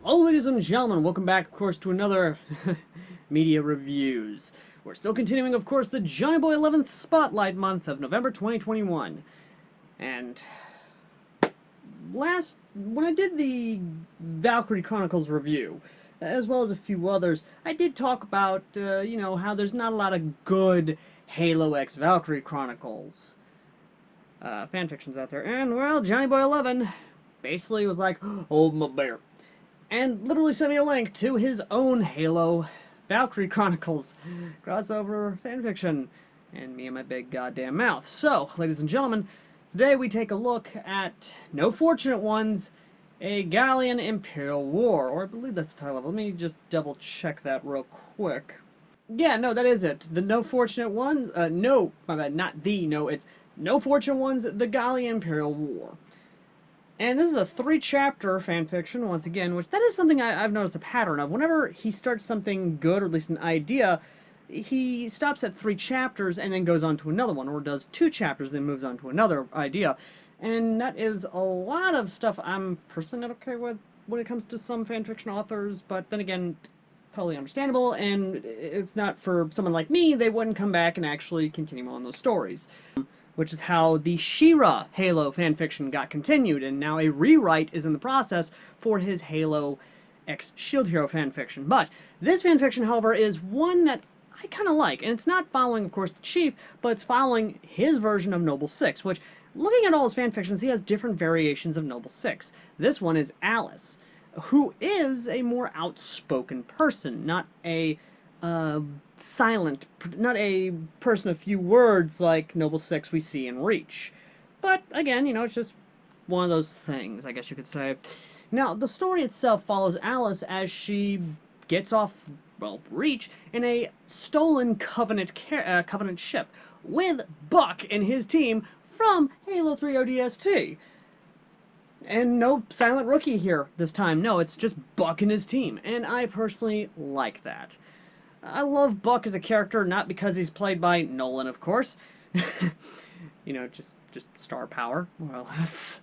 Hello ladies and gentlemen, welcome back of course to another media reviews. We're still continuing of course the Johnny Boy 11th Spotlight month of November 2021. And when I did the Valkyrie Chronicles review, as well as a few others, I did talk about, how there's not a lot of good Halo X Valkyrie Chronicles fanfictions out there. And, well, Johnny Boy 11 basically was like, hold my beer. And literally sent me a link to his own Halo Valkyrie Chronicles crossover fanfiction. And me and my big goddamn mouth. So, ladies and gentlemen, today we take a look at No Fortunate Ones, a Gallian-Imperial War. Or I believe that's the title of it. Let me just double check that real quick. Yeah, no, that is it. The No Fortunate Ones, no, my bad, not the, no, it's No Fortunate Ones, the Gallian-Imperial War. And this is a 3-chapter fanfiction, once again, which that is something I've noticed a pattern of. Whenever he starts something good, or at least an idea, he stops at 3 chapters and then goes on to another one, or does 2 chapters then moves on to another idea. And that is a lot of stuff I'm personally not okay with when it comes to some fanfiction authors, but then again, totally understandable, and if not for someone like me, they wouldn't come back and actually continue on those stories. Which is how the She-Ra Halo fanfiction got continued, and now a rewrite is in the process for his Halo X Shield Hero fanfiction. But this fanfiction, however, is one that I kind of like, and it's not following, of course, the Chief, but it's following his version of Noble Six, which, looking at all his fanfictions, he has different variations of Noble Six. This one is Alice, who is a more outspoken person, not a silent, not a person of few words like Noble Six we see in Reach. But, again, it's just one of those things, I guess you could say. Now, the story itself follows Alice as she gets off, well, Reach, in a stolen Covenant ship, with Buck and his team from Halo 3 ODST. And no silent rookie here this time. No, it's just Buck and his team, and I personally like that. I love Buck as a character, not because he's played by Nolan, of course. Just star power, more or less.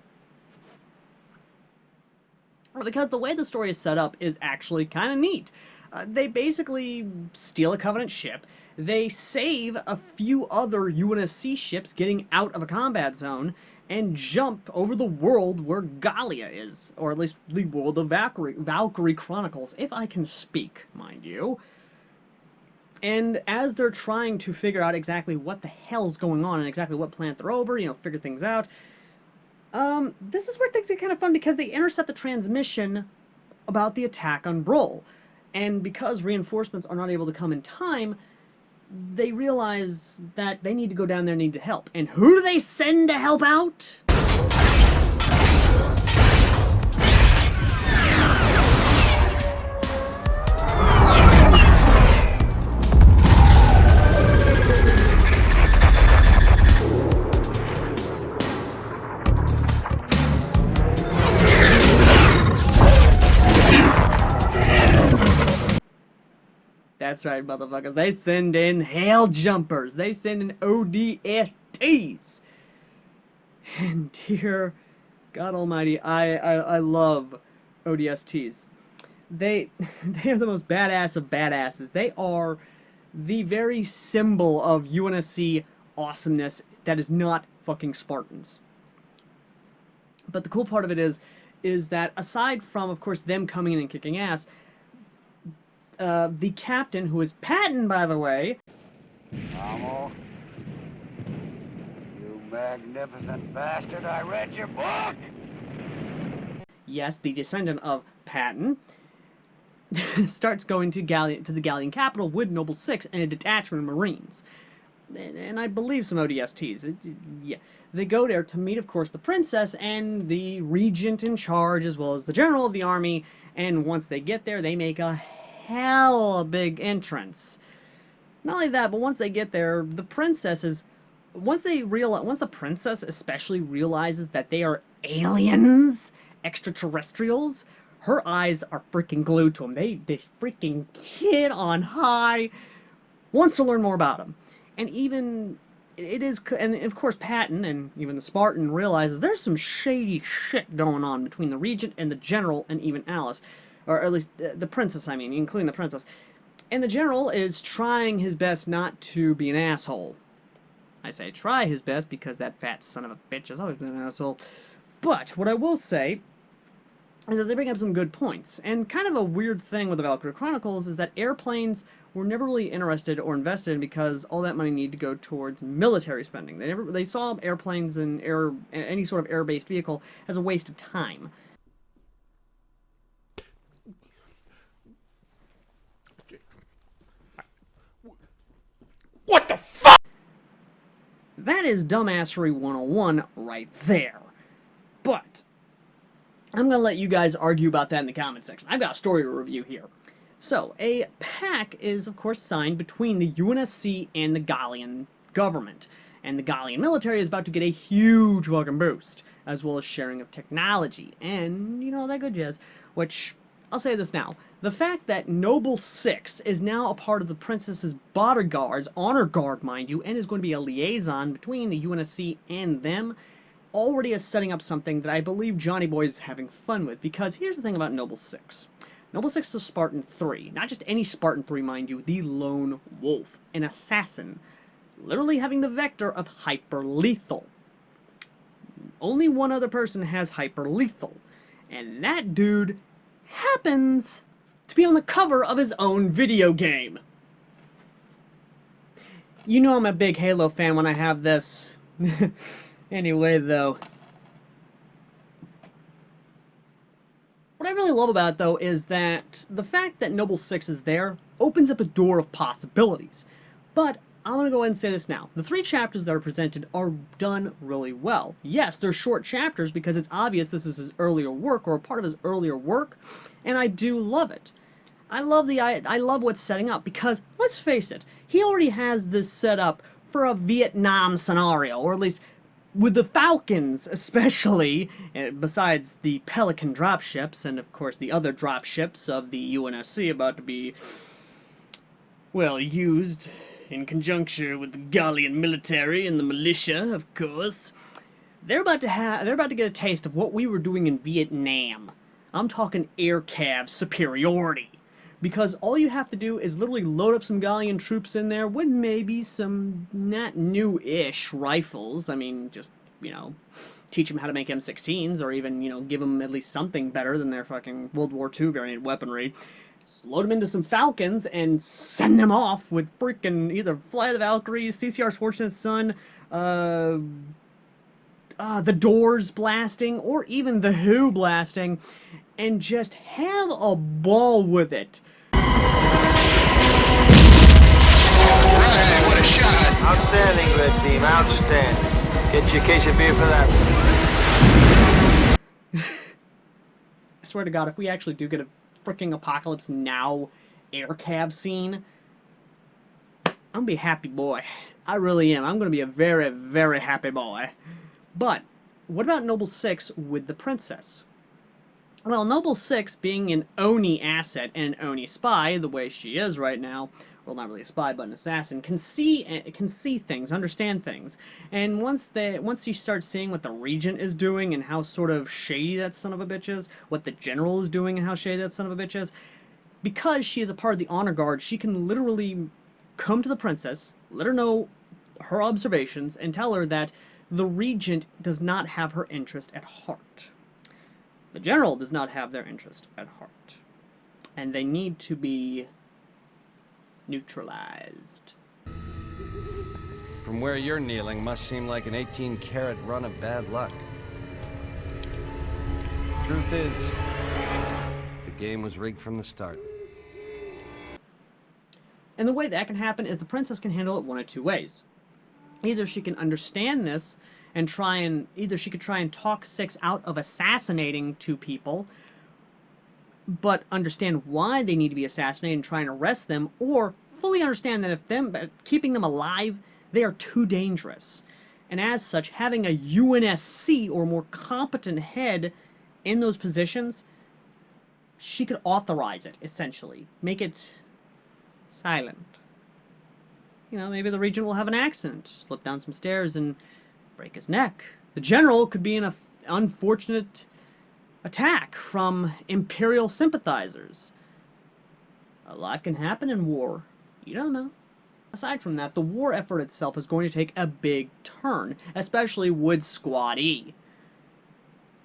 Or because the way the story is set up is actually kind of neat. They basically steal a Covenant ship, they save a few other UNSC ships getting out of a combat zone, and jump over the world where Gallia is, or at least the world of Valkyrie Chronicles, if I can speak, mind you. And as they're trying to figure out exactly what the hell's going on and exactly what planet they're over, figure things out, this is where things get kind of fun because they intercept the transmission about the attack on Brull. And because reinforcements are not able to come in time, they realize that they need to go down there and need to help. And who do they send to help out? That's right, motherfuckers. They send in Hail Jumpers. They send in ODSTs. And dear God Almighty, I love ODSTs. They're the most badass of badasses. They are the very symbol of UNSC awesomeness that is not fucking Spartans. But the cool part of it is that aside from, of course, them coming in and kicking ass, the captain, who is Patton, by the way. Amo, you magnificent bastard, I read your book! Yes, the descendant of Patton, starts going to the Gallian capital with Noble Six and a detachment of Marines. And I believe some ODSTs. Yeah. They go there to meet, of course, the princess and the regent in charge, as well as the general of the army, and once they get there, they make a hell big entrance. Not only that, but once they get there, the princesses, once the princess especially realizes that they are aliens, extraterrestrials, her eyes are freaking glued to them. This freaking kid on high wants to learn more about them. And even and of course Patton and even the Spartan realizes there's some shady shit going on between the regent and the general and even Alice. or at least the princess, I mean, including the princess. And the general is trying his best not to be an asshole. I say try his best because that fat son of a bitch has always been an asshole. But what I will say is that they bring up some good points. And kind of a weird thing with the Valkyrie Chronicles is that airplanes were never really interested or invested in because all that money needed to go towards military spending. They saw airplanes and any sort of air-based vehicle as a waste of time. What the fuck? That is dumbassery 101 right there. But I'm going to let you guys argue about that in the comment section. I've got a story to review here. So, a pact is, of course, signed between the UNSC and the Gallian government. And the Gallian military is about to get a huge fucking boost, as well as sharing of technology, and, you know, that good jazz. Which, I'll say this now. The fact that Noble 6 is now a part of the princess's bodyguards, honor guard, mind you, and is going to be a liaison between the UNSC and them, already is setting up something that I believe Johnny Boy is having fun with. Because here's the thing about Noble 6. Noble 6 is a Spartan 3. Not just any Spartan 3, mind you, the Lone Wolf. An assassin. Literally having the vector of hyper-lethal. Only one other person has hyper-lethal. And that dude happens to be on the cover of his own video game. You know I'm a big Halo fan when I have this. Anyway, though. What I really love about it, though, is that the fact that Noble 6 is there opens up a door of possibilities. But I'm going to go ahead and say this now. The 3 chapters that are presented are done really well. Yes, they're short chapters because it's obvious this is his earlier work or a part of his earlier work, and I do love it. I love what's setting up because, let's face it, he already has this set up for a Vietnam scenario, or at least with the Falcons especially, besides the Pelican dropships, and of course the other dropships of the UNSC about to be, well, used in conjunction with the Gallian military and the militia, of course. They're about to get a taste of what we were doing in Vietnam. I'm talking air cav superiority. Because all you have to do is literally load up some Gallian troops in there with maybe some not new-ish rifles. I mean, just, you know, teach them how to make M16s, or even, you know, give them at least something better than their fucking World War II variant weaponry. Just load them into some Falcons and send them off with freaking either Fly the Valkyries, CCR's Fortunate Son, the Doors blasting, or even the Who blasting, and just have a ball with it. Right, what a shot! Outstanding, red team, outstanding. Get your case of beer for that. I swear to God, if we actually do get a freaking Apocalypse Now air cav scene, I'm gonna be a happy boy. I really am. I'm gonna be a very, very happy boy. But what about Noble 6 with the princess? Well, Noble 6, being an Oni asset and an Oni spy, the way she is right now, well, not really a spy, but an assassin, can see things, understand things. And once you start seeing what the Regent is doing and how sort of shady that son of a bitch is, what the General is doing and how shady that son of a bitch is, because she is a part of the Honor Guard, she can literally come to the princess, let her know her observations, and tell her that the Regent does not have her interest at heart. The General does not have their interest at heart. And they need to be neutralized. From where you're kneeling must seem like an 18-carat run of bad luck. Truth is, the game was rigged from the start. And the way that can happen is the princess can handle it one of two ways. Either she can understand this and either she could try and talk 6 out of assassinating 2 people, but understand why they need to be assassinated and try and arrest them, or fully understand that keeping them alive, they are too dangerous. And as such, having a UNSC or more competent head in those positions, she could authorize it, essentially. Make it silent. You know, maybe the Regent will have an accident, slip down some stairs and break his neck. The General could be in an unfortunate attack from Imperial sympathizers. A lot can happen in war. You don't know. Aside from that, the war effort itself is going to take a big turn, especially with Squad E.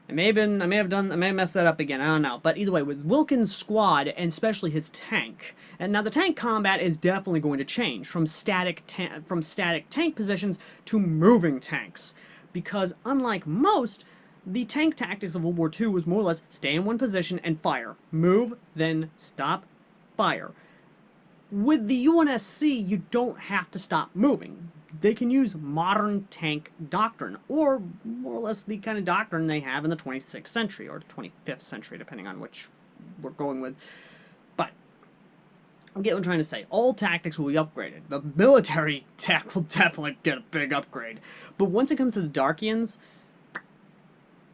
I may have messed that up again, I don't know. But either way, with Wilkins' squad, and especially his tank, and now the tank combat is definitely going to change from static tank positions to moving tanks. Because unlike most, the tank tactics of World War II was more or less stay in one position and fire. Move, then stop, fire. With the UNSC, you don't have to stop moving. They can use modern tank doctrine, or more or less the kind of doctrine they have in the 26th century, or 25th century, depending on which we're going with. But, I get what I'm trying to say. All tactics will be upgraded. The military tech will definitely get a big upgrade. But once it comes to the Darkians,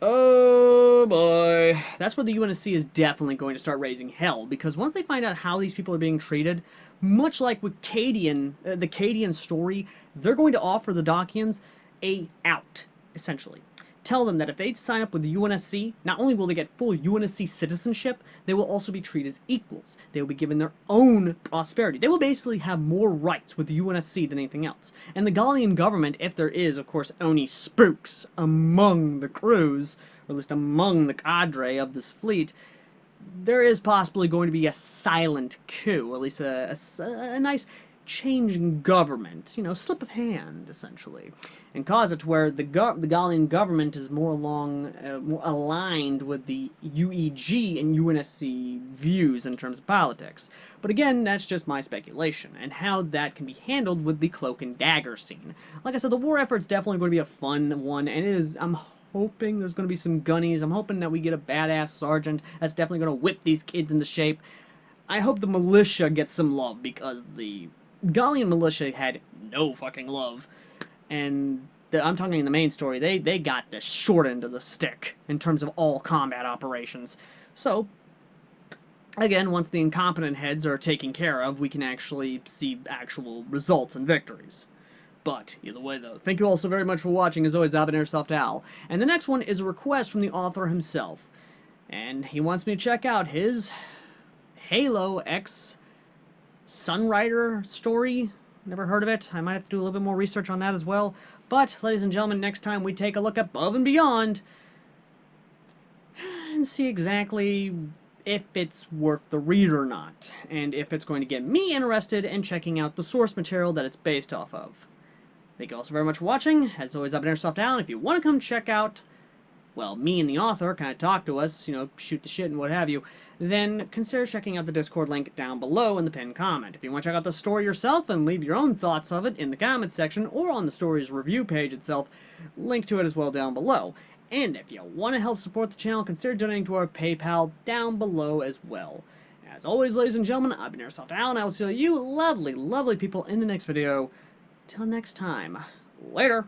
oh boy. That's where the UNSC is definitely going to start raising hell, because once they find out how these people are being treated, much like with the Cadian story, they're going to offer the Dacians a out, essentially. Tell them that if they sign up with the UNSC, not only will they get full UNSC citizenship, they will also be treated as equals. They will be given their own prosperity. They will basically have more rights with the UNSC than anything else. And the Gallian government, if there is, of course, any spooks among the crews, or at least among the cadre of this fleet, there is possibly going to be a silent coup, or at least a nice change in government, you know, slip of hand, essentially, and cause it to where the Gallian government is more more aligned with the UEG and UNSC views in terms of politics. But again, that's just my speculation, and how that can be handled with the cloak and dagger scene. Like I said, the war effort's definitely going to be a fun one, and I'm hoping there's going to be some gunnies. I'm hoping that we get a badass sergeant that's definitely going to whip these kids into shape. I hope the militia gets some love, because the Gallian militia had no fucking love. And I'm talking in the main story, they got the short end of the stick in terms of all combat operations. So, again, once the incompetent heads are taken care of, we can actually see actual results and victories. But, either way though, thank you all so very much for watching. As always, I've been Airsoft Al. And the next one is a request from the author himself. And he wants me to check out his Halo X Sunrider story. Never heard of it. I might have to do a little bit more research on that as well. But, ladies and gentlemen, next time we take a look above and beyond and see exactly if it's worth the read or not, and if it's going to get me interested in checking out the source material that it's based off of. Thank you all so very much for watching. As always, I've been Airsoft Al, and if you want to come check out, well, me and the author, kind of talk to us, you know, shoot the shit and what have you, then consider checking out the Discord link down below in the pinned comment. If you want to check out the story yourself and leave your own thoughts of it in the comments section or on the story's review page itself, link to it as well down below. And if you want to help support the channel, consider donating to our PayPal down below as well. As always, ladies and gentlemen, I've been Airsoft Al, and I will see you lovely, lovely people in the next video. Till next time, later!